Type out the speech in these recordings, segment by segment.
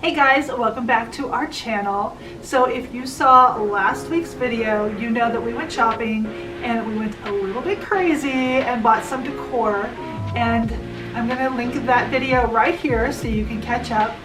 Hey guys, welcome back to our channel. So if you saw last week's video, you know that we went shopping and we went a little bit crazy and bought some decor, and I'm going to link that video right here so you can catch up.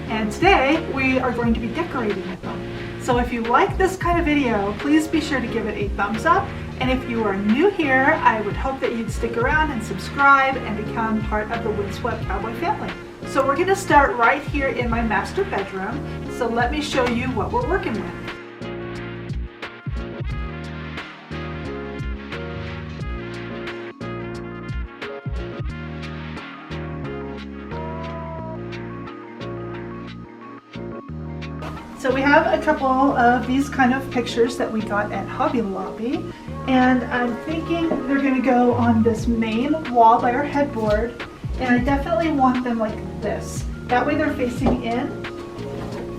And today we are going to be decorating with them. So if you like this kind of video, please be sure to give it a thumbs up. And if you are new here, I would hope that you'd stick around and subscribe and become part of the Windswept Cowboy family. So we're going to start right here in my master bedroom. So let me show you what we're working with. So we have a couple of these kind of pictures that we got at Hobby Lobby, and I'm thinking they're going to go on this main wall by our headboard, and I definitely want them like this. That way they're facing in,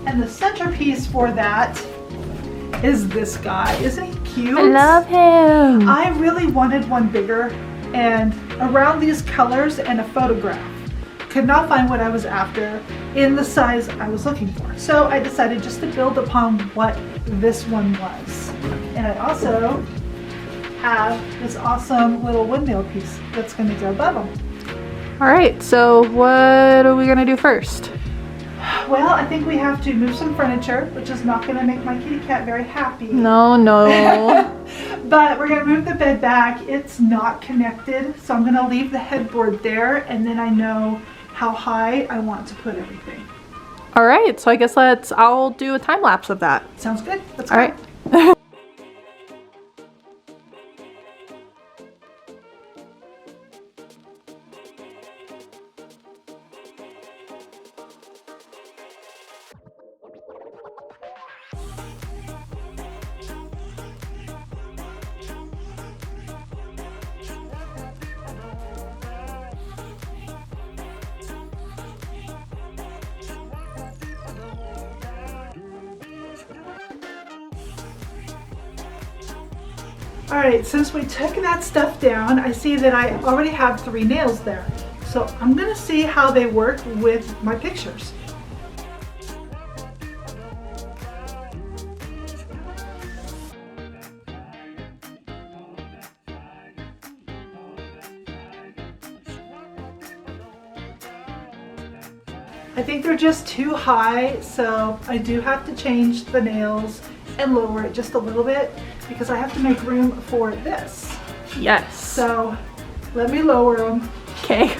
and the centerpiece for that is this guy. Isn't he cute? I love him. I really wanted one bigger and around these colors and a photograph. Could not find what I was after in the size I was looking for. So I decided just to build upon what this one was. And I also have this awesome little windmill piece that's going to go above them. All right, so what are we gonna do first? Well, I think we have to move some furniture, which is not going to make my kitty cat very happy. No. But we're going to move the bed back. It's not connected, so I'm going to leave the headboard there, and then I know how high I want to put everything. All right, so I guess I'll do a time lapse of that. Sounds good. Let's go. All right. Alright, since we took that stuff down, I see that I already have 3 nails there. So I'm going to see how they work with my pictures. I think they're just too high, so I do have to change the nails and lower it just a little bit because I have to make room for this. Yes. So let me lower them. Okay.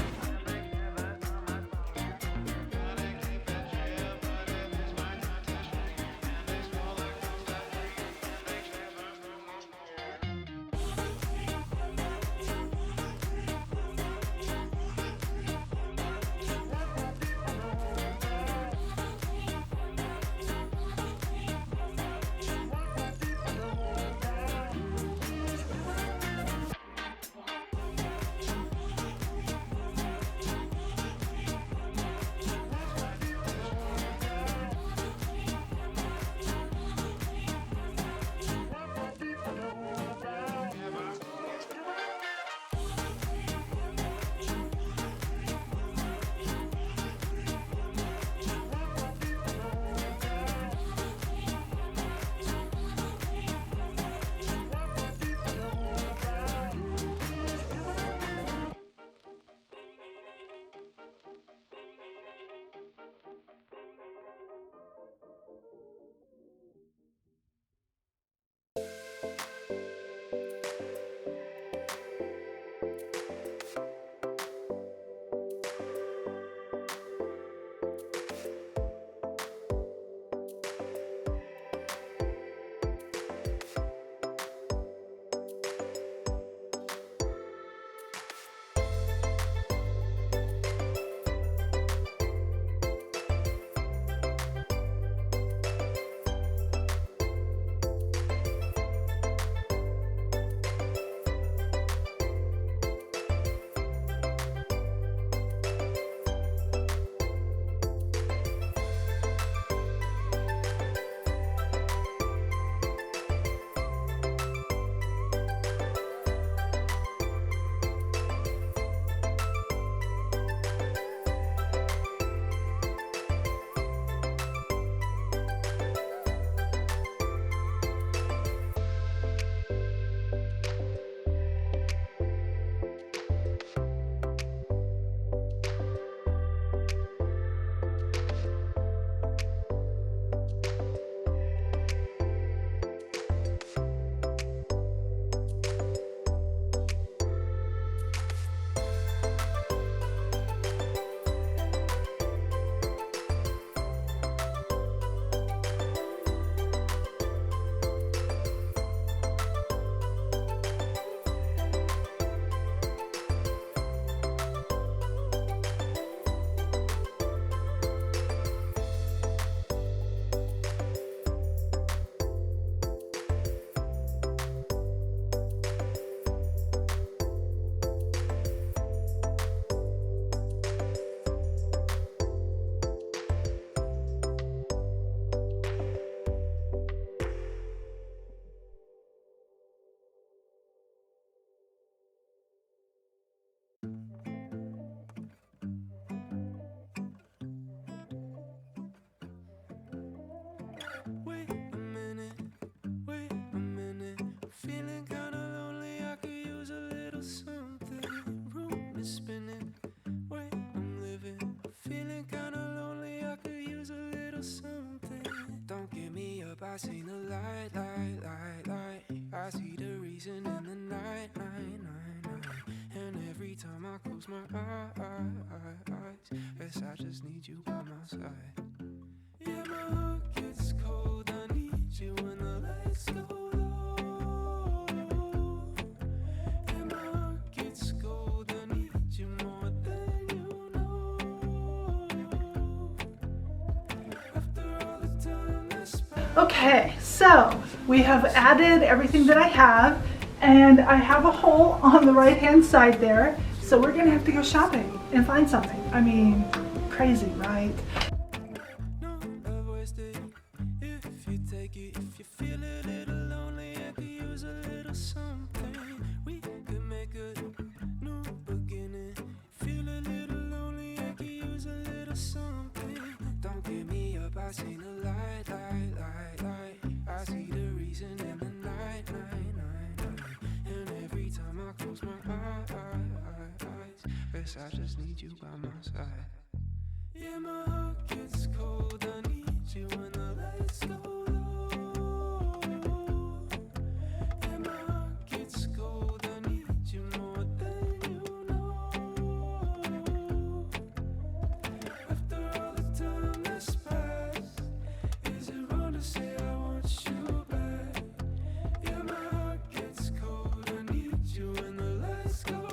Wait a minute, wait a minute. Feeling kinda lonely, I could use a little something. Room is spinning, wait, I'm living. Feeling kinda lonely, I could use a little something. Don't give me up, I seen the light, light, light, light. I see the reason in the night, night, night, night. And every time I close my eyes, guess I just need you by my side. Yeah, my heart gets cold, I need you when the lights go low. Yeah, my heart gets cold, I need you more than you know. After all the time that's passed. Okay, so we have added everything that I have, and I have a hole on the right hand side there, so we're gonna have to go shopping and find something. I mean, crazy, right? No love wasted if you take it. If you feel a little lonely, I could use a little something. We could make a new beginning. Feel a little lonely, I could use a little something. Don't give me up, I seen the light, light, light, light. I see the reason in the night, night, night, night. And every time I close my eyes, guess I just need you by my side. Yeah, my heart gets cold, I need you when the lights go low. Yeah, my heart gets cold, I need you more than you know. After all the time that's passed, is it wrong to say I want you back? Yeah, my heart gets cold, I need you when the lights go low.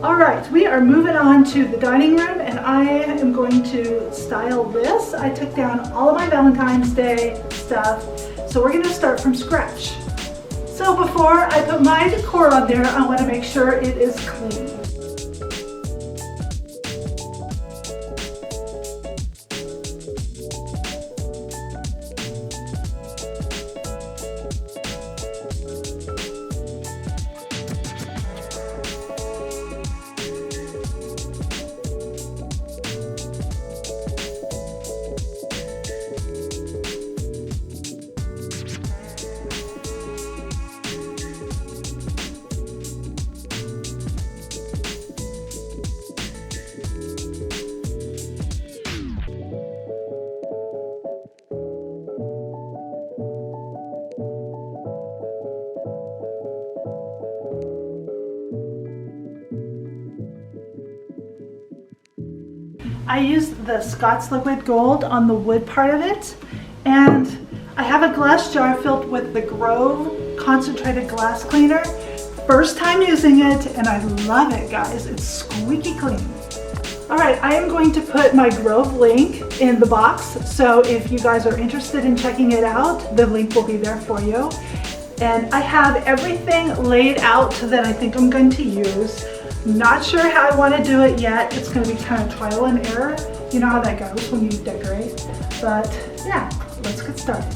All right, we are moving on to the dining room, and I am going to style this. I took down all of my Valentine's Day stuff, so we're gonna start from scratch. So before I put my decor on there, I wanna make sure it is clean. I used the Scott's Liquid Gold on the wood part of it, and I have a glass jar filled with the Grove Concentrated Glass Cleaner. First time using it, and I love it, guys. It's squeaky clean. All right, I am going to put my Grove link in the box, so if you guys are interested in checking it out, the link will be there for you. And I have everything laid out that I think I'm going to use. Not sure how I want to do it yet. It's going to be kind of trial and error. You know how that goes when you decorate. But yeah, let's get started.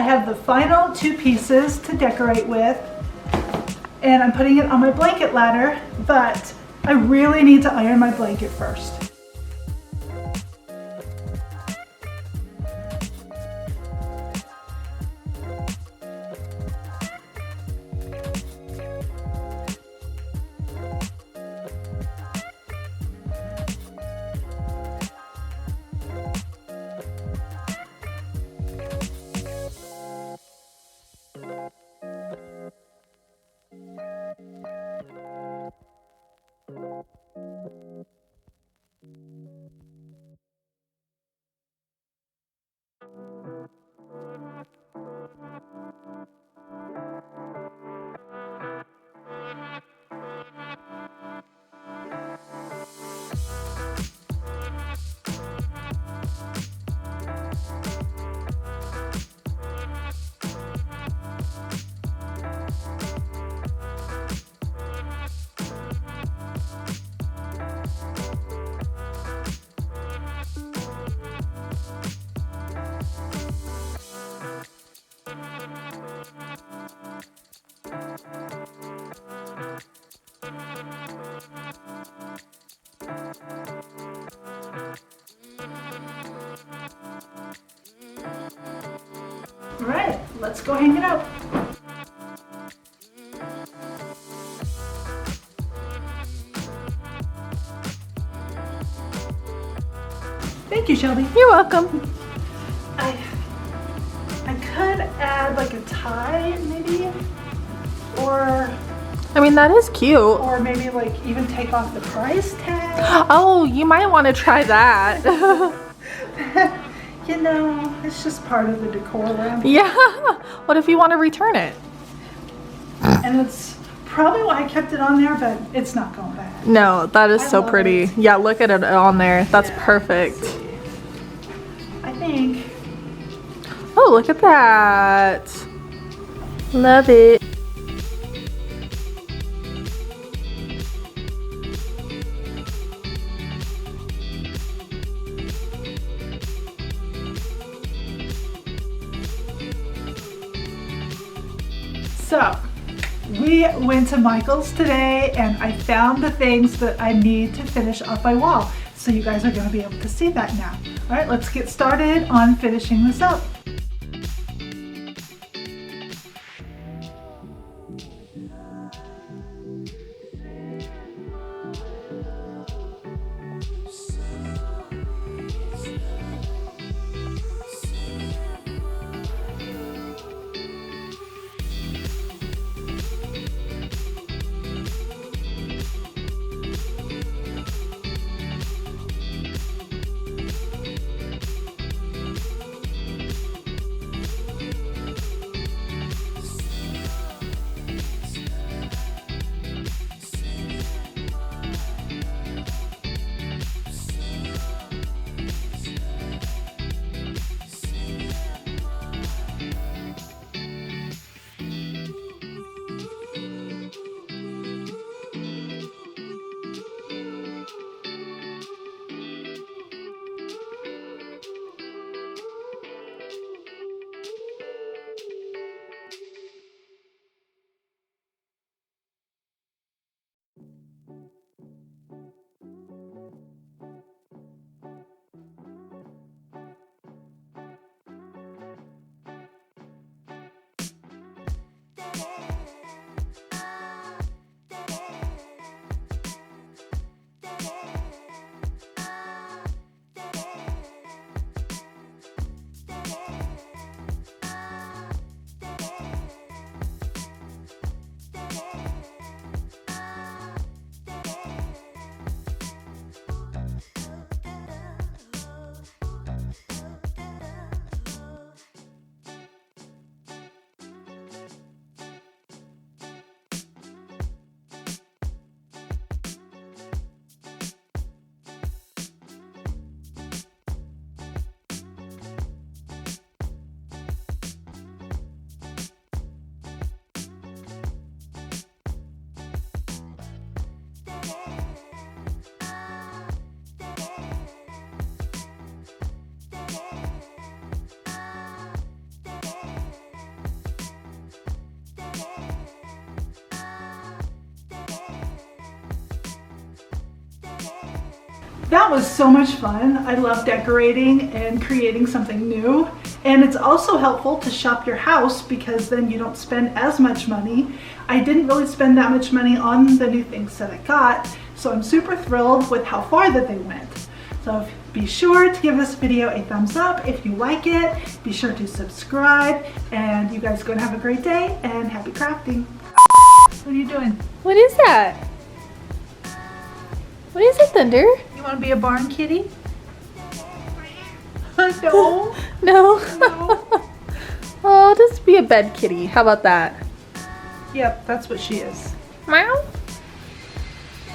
have the final 2 pieces to decorate with, and I'm putting it on my blanket ladder, but I really need to iron my blanket first. All right, let's go hang it up. Thank you, Shelby. You're welcome. I could add like a tie, maybe, or I mean, that is cute. or maybe like even take off the price tag. Oh, you might want to try that. You know, it's just part of the decor around. Yeah. What if you want to return it? And it's probably why I kept it on there, but it's not going back. No, that is I so love pretty. it. Yeah, look at it on there. That's Yeah, perfect. let's see. I think. Oh, look at that. Love it. So, we went to Michael's today and I found the things that I need to finish off my wall. So you guys are going to be able to see that now. All right, let's get started on finishing this up. That was so much fun. I love decorating and creating something new. And it's also helpful to shop your house because then you don't spend as much money. I didn't really spend that much money on the new things that I got, so I'm super thrilled with how far that they went. So be sure to give this video a thumbs up if you like it. Be sure to subscribe, and you guys go and have a great day and happy crafting. What are you doing? What is that? What is it, Thunder? You want to be a barn kitty? No. No. No. Oh, just be a bed kitty. How about that? Yep, that's what she is. Meow.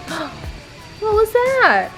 What was that?